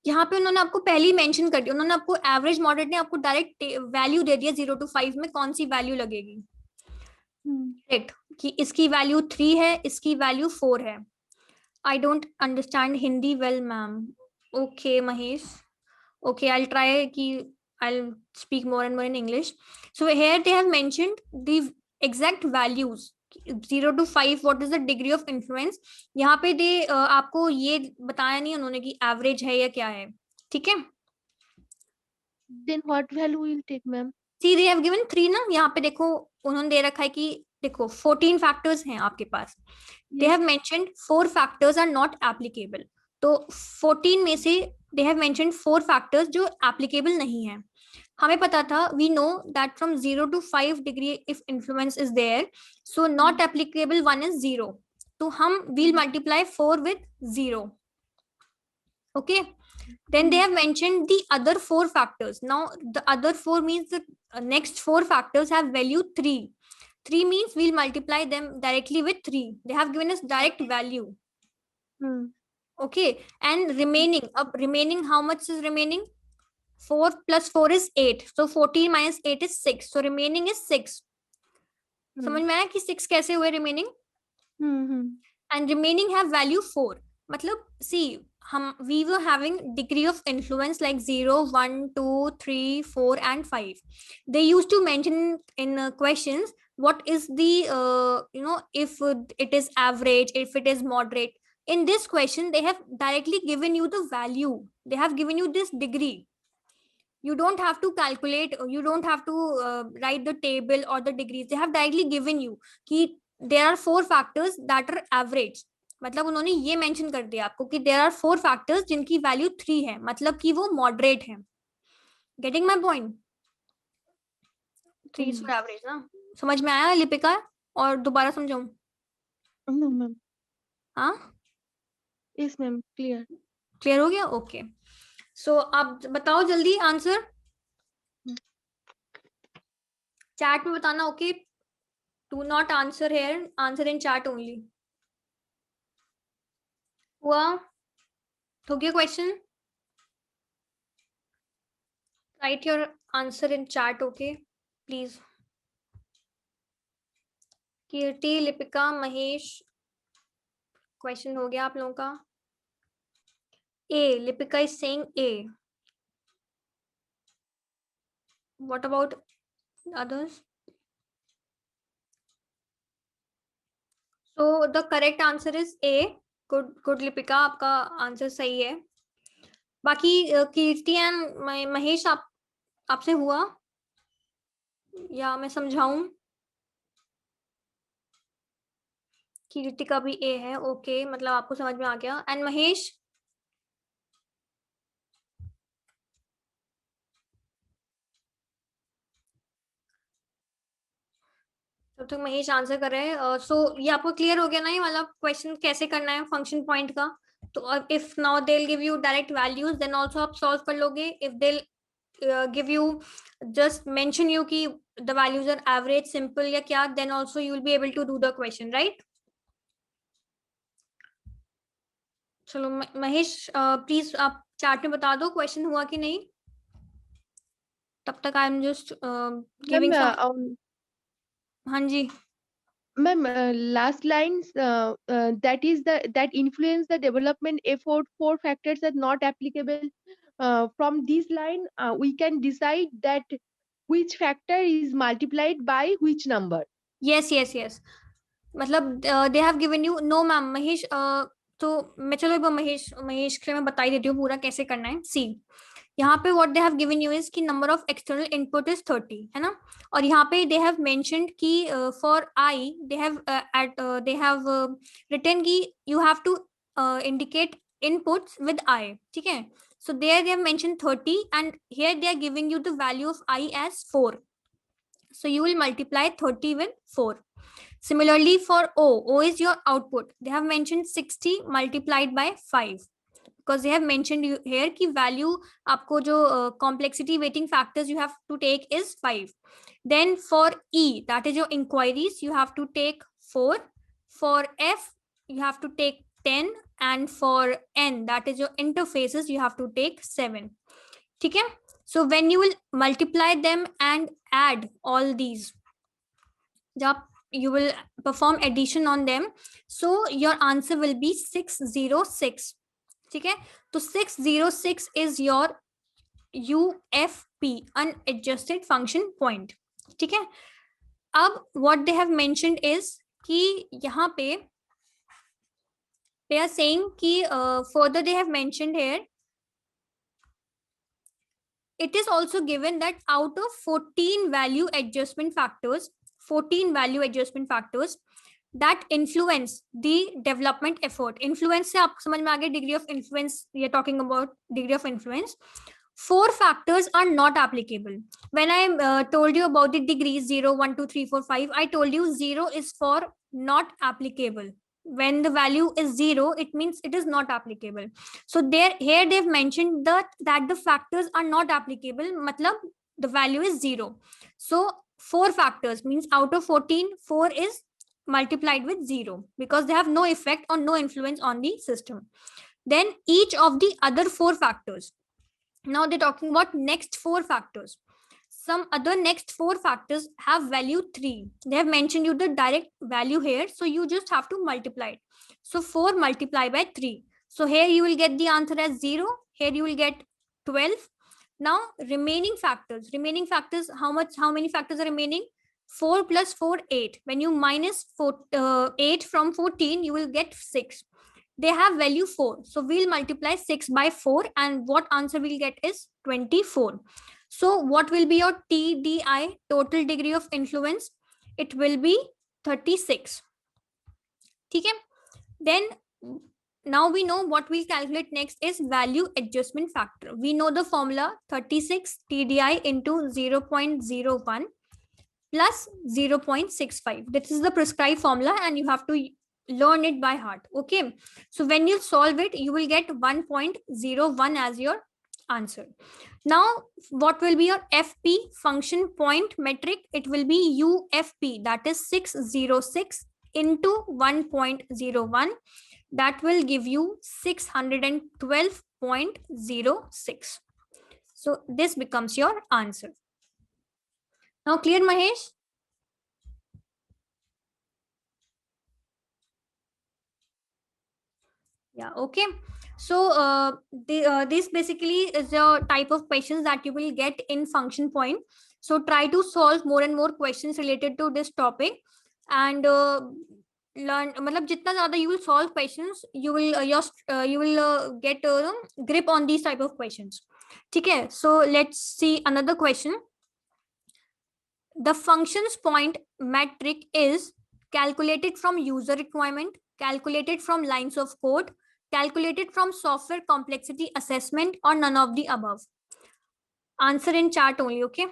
यहाँ पे उन्होंने आपको पहले ही मेंशन कर दिया, उन्होंने आपको एवरेज मॉडल ने आपको डायरेक्ट वैल्यू दे दिया 0 to 5 में कौन सी वैल्यू लगेगी। करेक्ट, कि इसकी वैल्यू 3 है, इसकी वैल्यू 4 है. I don't understand Hindi well, ma'am. Okay, Mahesh. Okay, I'll try ki I'll speak more and more in English. So here they have mentioned the exact values 0 to 5. What is the degree of influence? यहाँ पे दे आपको ये बताया नहीं उन्होंने कि average है या क्या है. ठीक है. Then what value will take, ma'am? See, they have given 3 ना. यहाँ पे देखो उन्होंने दे रखा है कि देखो 14 फैक्टर्स हैं आपके पास. They have mentioned 4 factors are not applicable. तो 14 में से they have mentioned 4 factors जो applicable नहीं है. हमें पता था, we know that from 0 to 5 degree if influence is there, so not applicable one is 0. तो हम will multiply 4 with 0. Okay. Then they have mentioned the other 4 factors. Now the other 4 means the next 4 factors have value 3. 3 means we'll multiply them directly with 3. They have given us direct value. Okay. And remaining, how much is remaining? 4 plus 4 is 8. So 14 minus 8 is 6. So remaining is 6. समझ में आया कि 6 कैसे हुए remaining? And remaining have value 4. मतलब see, we were having degree of influence like 0, 1, 2, 3, 4 and 5. They used to mention in questions what is the if it is average, if it is moderate. In this question they have directly given you the value. They have given you this degree. You don't have to calculate, you don't have to write the table or the degrees. They have directly given you कि there are 4 factors that are average. मतलब उन्होंने ये mention कर दिया आपको कि there are 4 factors जिनकी value 3 है, मतलब कि वो मॉडरेट है. Getting my point? 3 is for average ना. समझ में आया लिपिका? और दोबारा समझाऊं? No, ma'am. हाँ, Yes, ma'am. Clear. क्लियर हो गया? ओके. सो आप बताओ जल्दी आंसर चैट में बताना. Okay, do not answer here, answer in chat only. हुआ? हो गया question? Right your answer in chat. Okay please. Kirti, Lipika, Mahesh, question हो गया आप लोगों का? A, Lipika is saying A. What about others? So the correct answer is A. Good Lipika, आपका answer सही है. बाकी कीर्ति एंड महेश आपसे हुआ या मैं समझाऊं? कीर्ति का भी A है. ओके, मतलब आपको समझ में आ गया. एंड महेश? तब तक महेश आंसर कर रहे हैं. सो ये आपको क्लियर हो गया ना, ये वाला क्वेश्चन कैसे करना है फंक्शन पॉइंट का? तो if now they will give you direct values, then also आप सॉल्व कर लोगे. If they give you just mention you कि the values are average, simple या क्या, then also you will be able to do the question, right? चलो Mahesh, please आप chat में बता दो क्वेश्चन हुआ कि नहीं. तब तक I am just giving some. हाँ जी. Ma'am, last lines that influence the development effort, 4 factors are not applicable. From this line, we can decide that which factor is multiplied by which number. yes. मतलब they have given you. No ma'am, Mahesh तो मैं चलो एक बार महेश के मैं बता ही देती हूँ पूरा कैसे करना है. सी, यहाँ पे what they have given you is कि number of external input is 30, है ना. और यहाँ पे दे हैव मेंशन्ड कि for I they have written कि you have to indicate inputs with I. ठीक है. So there they have mentioned 30 and here they are giving you the value of I as 4. So you will multiply 30 with 4. Similarly for O is your output. They have mentioned 60 multiplied by 5 because they have mentioned here कि value आपको जो complexity weighting factors you have to take is 5. Then for E, that is your inquiries, you have to take 4. For F, you have to take 10 and for N, that is your interfaces, you have to take 7. ठीक है. So when you will multiply them and add all these, जब you will perform addition on them. So your answer will be 606. ठीक है, तो 606 is your UFP, unadjusted function point. ठीक है, अब what they have mentioned is कि यहाँ पे they are saying कि further they have mentioned here, it is also given that out of 14 value adjustment factors, 14 value adjustment factors that influence the development effort. Influence से आप समझ में आ गए, degree of influence, we are talking about degree of influence. 4 factors are not applicable. When I told you about the degrees 0, 1, 2, 3, 4, 5, I told you 0 is for not applicable. When the value is 0, it means it is not applicable. So here they've mentioned that the factors are not applicable, matlab the value is 0. So 4 factors means out of 14, 4 is multiplied with 0 because they have no effect or no influence on the system. Then each of the other 4 factors. Now they're talking about next 4 factors. Some other next 4 factors have value 3. They have mentioned you the direct value here. So you just have to multiply it. So 4 multiplied by 3. So here you will get the answer as 0. Here you will get 12. Now remaining factors. Remaining factors, how many factors are remaining? 4 plus 4, 8. When you minus 8 from 14, you will get 6. They have value 4. So we'll multiply 6 by 4 and what answer we'll get is 24. So what will be your TDI, total degree of influence? It will be 36. Okay? Then now we know what we'll calculate next is value adjustment factor. We know the formula 36 TDI into 0.01 plus 0.65. This is the prescribed formula and you have to learn it by heart. Okay, so when you solve it, you will get 1.01 as your answer. Now what will be your FP, function point metric? It will be UFP, that is 606 into 1.01. That will give you 612.06. So this becomes your answer. Now clear, Mahesh? Yeah, okay. So this basically is the type of questions that you will get in function point. So try to solve more and more questions related to this topic and learn. मतलब जितना ज़्यादा you will solve questions, you will get grip on these type of questions. ठीक है? So let's see another question. The functions point metric is calculated from user requirement, calculated from lines of code, calculated from software complexity assessment, or none of the above. Answer in chat only, okay?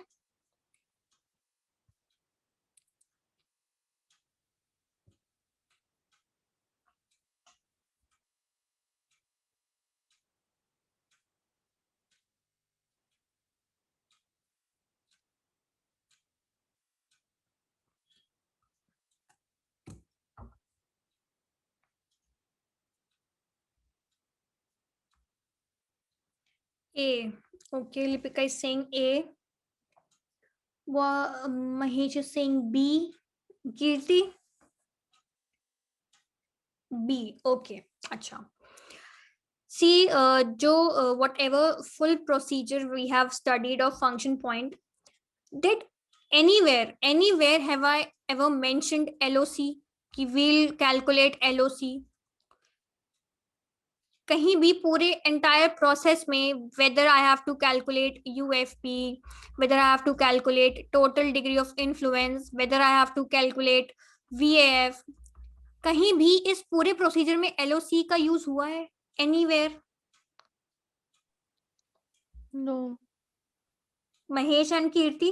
A. Okay, Lipika is saying A. Mahesh is saying B. Kirti? B. Okay. Acha. See, whatever full procedure we have studied of function point, did anywhere have I ever mentioned LOC? कि we'll calculate LOC? कहीं भी पूरे entire process में, whether I have to calculate UFP, whether I have to calculate total degree of influence, whether I have to calculate VAF, कहीं भी इस पूरे procedure में LOC का use हुआ है anywhere? No. महेश एंड कीर्ति,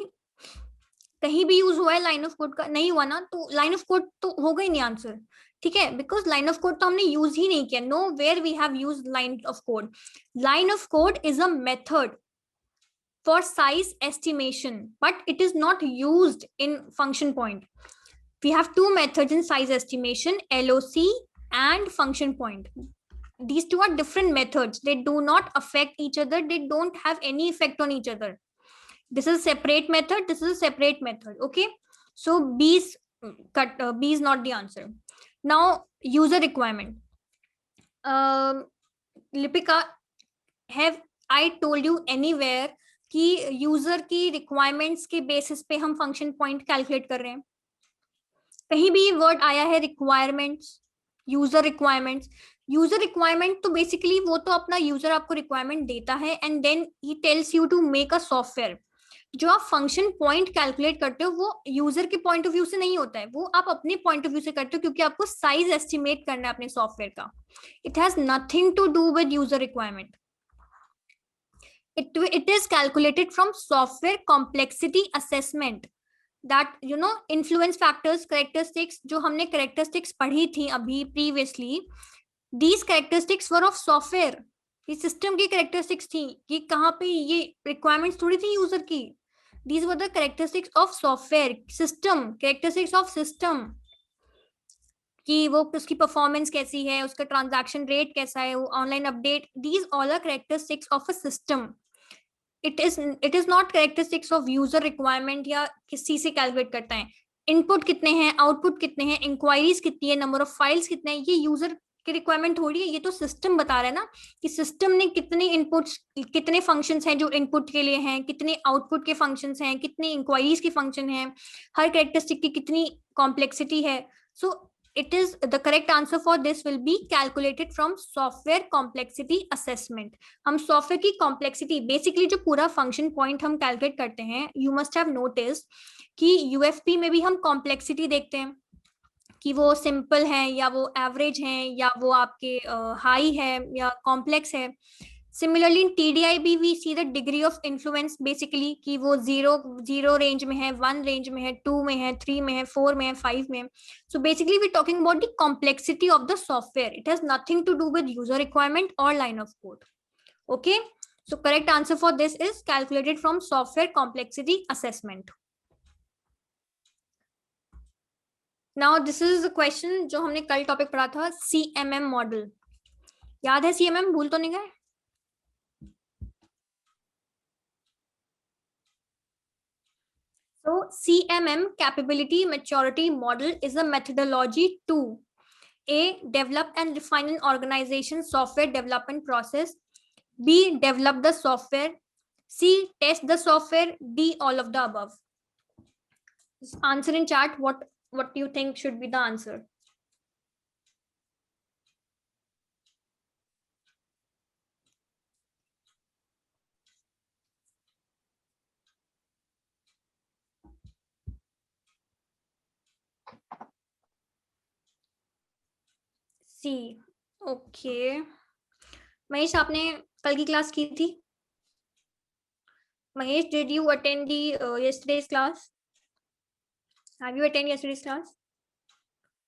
कहीं भी यूज हुआ है लाइन ऑफ कोड का? नहीं हुआ ना, तो लाइन ऑफ कोड तो होगा ही नहीं आंसर. ठीक है, बिकॉज लाइन ऑफ कोड तो हमने यूज ही नहीं किया. No where we have use line of code. Line of code is a method for size estimation, but it is not used in function point. We have two methods in size estimation, LOC and function point. These two are different methods. They do not affect each other. They don't have any effect on each other. This is a separate method. This is a separate method. Okay. So B is cut B is not the answer. Now user requirement. Lipika, have I told you anywhere कि user की requirements के basis पे हम function point calculate कर रहे हैं? कहीं भी वर्ड आया है requirements, user requirements? User requirement तो बेसिकली वो तो अपना यूजर आपको रिक्वायरमेंट देता है and then he tells you to make a software. जो आप फंक्शन पॉइंट कैलकुलेट करते हो वो यूजर के पॉइंट ऑफ व्यू से नहीं होता है, वो आप अपने पॉइंट ऑफ व्यू से करते हो क्योंकि आपको साइज एस्टिमेट करना है अपने सॉफ्टवेयर का. It has nothing to do with user requirement. It is calculated from software complexity assessment that influence factors, characteristics. जो हमने characteristics पढ़ी थी अभी previously, these characteristics were of software. ये सिस्टम की characteristics थी. ये कहाँ पे ये requirements थोड़ी थी यूजर की. These were the characteristics of software system, characteristics of system. कि वो उसकी परफॉर्मेंस कैसी है, उसका ट्रांजैक्शन रेट कैसा है, वो online update. These all are characteristics of a system. It is not characteristics of user requirement या किसी से कैलकुलेट करता है. इनपुट कितने हैं, आउटपुट कितने हैं, इंक्वायरीज कितनी है, नंबर ऑफ फाइल्स कितने हैं, ये यूजर की रिक्वायरमेंट थोड़ी है. ये तो सिस्टम बता रहा है ना कि सिस्टम ने कितने इनपुट्स, कितने फंक्शंस हैं जो इनपुट के लिए हैं, कितने आउटपुट के फंक्शंस हैं, कितने इंक्वायरीज के फंक्शन हैं, हर कैरेक्टरिस्टिक की कितनी कॉम्प्लेक्सिटी है. सो it is the correct answer for this will be calculated from software complexity assessment. हम सॉफ्टवेयर की कॉम्प्लेक्सिटी, बेसिकली जो पूरा फंक्शन पॉइंट हम कैलकुलेट करते हैं, यू मस्ट हैव नोटिस कि यूएफपी में भी हम कॉम्प्लेक्सिटी देखते हैं कि वो सिंपल है या वो एवरेज है या वो आपके हाई है या कॉम्प्लेक्स है. Similarly in TDI भी we see the degree of influence basically कि वो 0 रेंज में है, 1 रेंज में है, 2 में है, 3 में है, 4 में है, 5 में है. So basically we're talking about the complexity of the software. It has nothing to do with user requirement or line of code. Okay, so correct answer for this is calculated from software complexity assessment. Now this is a question जो हमने कल topic पढ़ा था, CMM model. याद है CMM? भूल तो नहीं गए? So CMM, Capability Maturity Model, is a methodology to A, develop and refine an organization software development process, B, develop the software, C, test the software, D, all of the above. Just answer in chat. What do you think should be the answer? C. Okay. Mahesh, आपने कल की class की थी? Mahesh, did you attend the yesterday's class? Have you attended yesterday's class?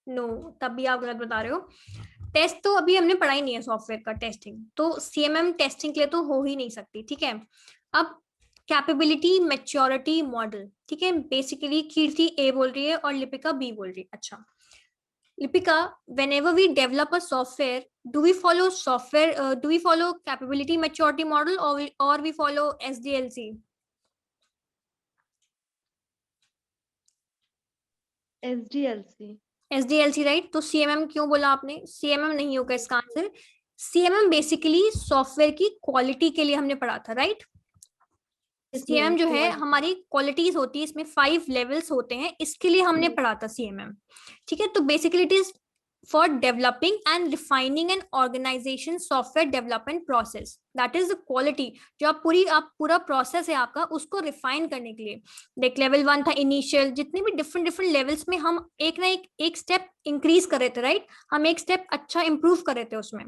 No, तब भी आप गलत बता रहे हो. टेस्ट तो अभी हमने पढ़ा ही नहीं है सॉफ्टवेयर का टेस्टिंग, तो सीएमएम टेस्टिंग के लिए तो हो ही नहीं सकती. ठीक है, अब कैपेबिलिटी मैच्योरिटी मॉडल. ठीक है, बेसिकली कीर्ति ए बोल रही है और लिपिका बी बोल रही है. अच्छा Lipika, whenever we develop a software, do we follow capability maturity model or we follow SDLC? SDLC, right? तो CMM क्यों बोला आपने? CMM नहीं होगा इसका आंसर. CMM बेसिकली सॉफ्टवेयर की क्वालिटी के लिए हमने पढ़ा था, राइट? CMM जो है हमारी क्वालिटीज होती है, इसमें 5 लेवल्स होते हैं, इसके लिए हमने पढ़ा था CMM. ठीक है, तो basically it is for developing and refining an organization software development process. That is the quality. जो आप पूरा प्रोसेस है आपका, उसको रिफाइन करने के लिए. देख, लेवल 1 था इनिशियल, जितने भी डिफरेंट लेवल्स में हम एक ना एक स्टेप इंक्रीज कर रहे थे, राइट? हम एक स्टेप अच्छा इंप्रूव कर रहे थे उसमें.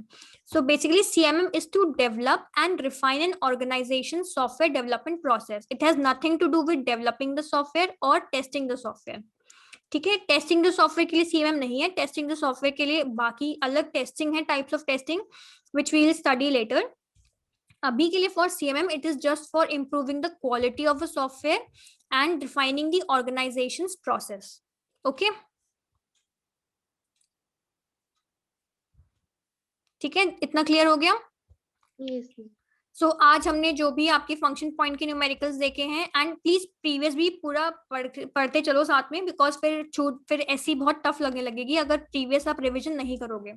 So basically CMM is to develop and refine an organization software development process. It has nothing to do with developing the software or testing the software. ठीक है, टेस्टिंग द सॉफ्टवेयर के लिए CMM नहीं है. टेस्टिंग द सॉफ्टवेयर के लिए बाकी अलग टेस्टिंग है, types of testing which we will study later. अभी के लिए for CMM it is just for improving the quality of a software and refining the organisations process. Okay, ठीक है, इतना क्लियर हो गया? Yes. सो आज हमने जो भी आपके फंक्शन पॉइंट के न्यूमेरिकल्स देखे हैं, एंड प्लीज प्रीवियस भी पूरा पढ़ते चलो साथ में, बिकॉज फिर ऐसी बहुत टफ लगने लगेगी अगर प्रीवियस आप रिविजन नहीं करोगे.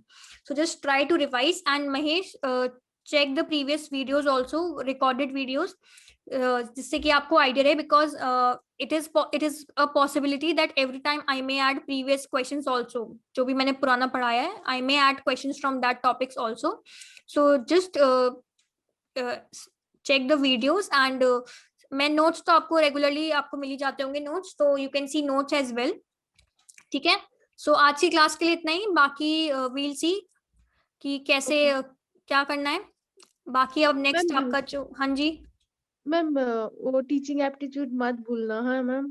So just try to revise. And Mahesh, check the previous videos also, recorded videos, जिससे कि आपको आइडिया रहे, because it is a possibility that every time I may add previous questions also, जो भी मैंने पुराना पढ़ाया है, I may add questions from that topics also. So just check the videos. And मैं notes तो आपको regularly आपको मिल ही जाते होंगे notes, तो you can see notes as well. ठीक है. So आज की क्लास के लिए इतना ही. बाकी we'll see कि कैसे क्या करना है. बाकी अब नेक्स्ट Ma'am, आपका जो, हाँ जी मैम वो टीचिंग एप्टीट्यूड मत भूलना है मैम.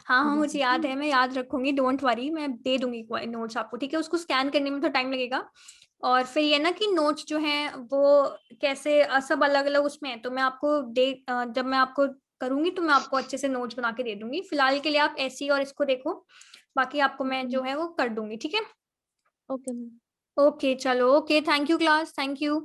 हाँ मुझे याद है, मैं याद रखूंगी, डोंट वरी, मैं दे दूंगी नोट्स आपको. ठीक है. उसको स्कैन करने में तो टाइम लगेगा. और फिर ये ना कि नोट्स जो हैं वो कैसे सब अलग अलग उसमें है, तो मैं आपको जब मैं आपको करूंगी तो मैं आपको अच्छे से नोट्स बना के दे दूंगी. फिलहाल के लिए आप ऐसी और इसको देखो, बाकी आपको मैं जो है वो कर दूंगी. ठीक है. Okay ma'am. ओके चलो. Okay, thank you class, thank you.